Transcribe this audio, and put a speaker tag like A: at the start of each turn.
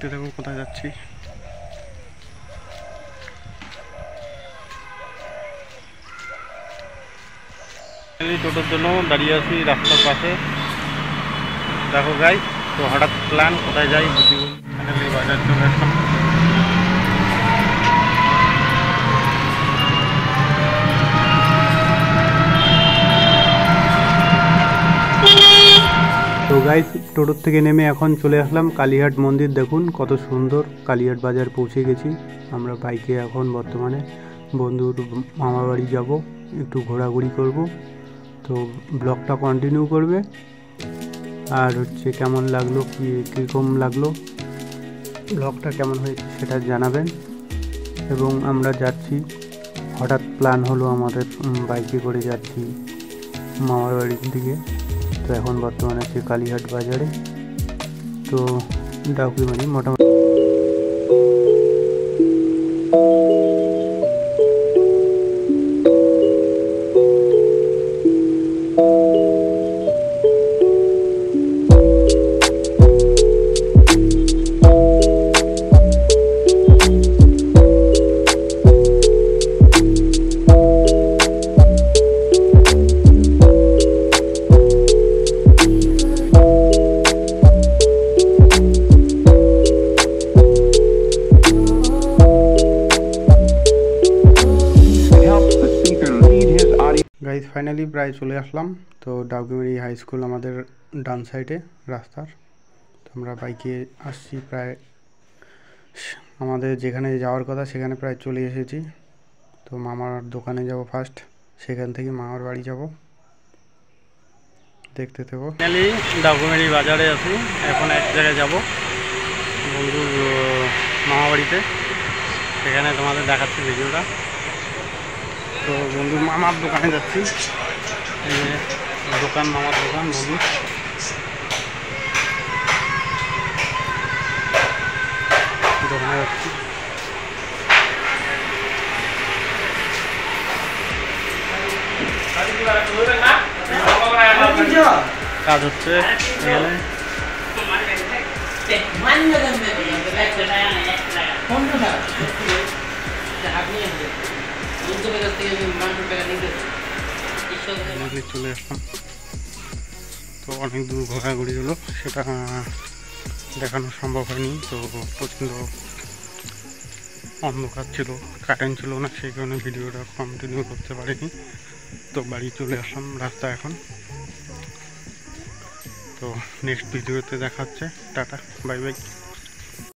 A: দেখতে থাকো কোথায় যাচ্ছি। টোটোর জন্য দাঁড়িয়ে আছি রাস্তার পাশে। দেখো গাইস, তো হঠাৎ প্ল্যান কোথায় যাই বুঝিবুন। ফাইনালি বাজার চলে আসলাম। তো গাইস, টোটোর থেকে নেমে এখন চলে আসলাম কালীহাট মন্দির। দেখুন কত সুন্দর। কালীহাট বাজার পৌঁছে গেছি আমরা বাইকে। এখন বর্তমানে বন্ধুর মামা বাড়ি যাব, একটু ঘোরাঘুরি করব। তো ব্লগটা কন্টিনিউ করবে। আর হচ্ছে কেমন লাগলো, কীরকম লাগলো, ব্লগটা কেমন হয়েছে সেটা জানাবেন। এবং আমরা যাচ্ছি, হঠাৎ প্ল্যান হলো আমাদের, বাইকে করে যাচ্ছি মামার বাড়ির দিকে। তো এখন বর্তমানে আছে কালীহাট বাজারে। তো ডাকুইমারি মোটামুটি গাইজ ফাইনালি প্রায় চলে আসলাম। তো ডাকুইমারি হাই স্কুল আমাদের ডান সাইডে রাস্তার। তো আমরা বাইকে আসছি, প্রায় আমাদের যেখানে যাওয়ার কথা সেখানে প্রায় চলে এসেছি। তো মামার দোকানে যাব ফার্স্ট, সেখান থেকে মামার বাড়ি যাব। দেখতে থাকো। ফাইনালি ডাকুইমারি বাজারে আছি, এখন এক জায়গায় যাব বন্ধুর মামা বাড়িতে। সেখানে তোমাদের দেখাচ্ছি ভিডিওটা। তো বন্ধুর মামার দোকানে যাচ্ছি। এই যে দোকান, মামার দোকান বন্ধু। দোকানে যাচ্ছি। কাজ হচ্ছে এখানে। চলে আসলাম। তো অনেক দূর ঘোরাঘুরি হলো, সেটা দেখানো সম্ভব হয়নি। তো প্রচণ্ড অন্ধকার ছিল, কারেন্ট ছিল না, সেই কারণে ভিডিওটা কন্টিনিউ করতে পারিনি। তো বাড়ি চলে আসলাম রাস্তা এখন। তো নেক্সট ভিডিওতে দেখা হচ্ছে। Tata, bye bye.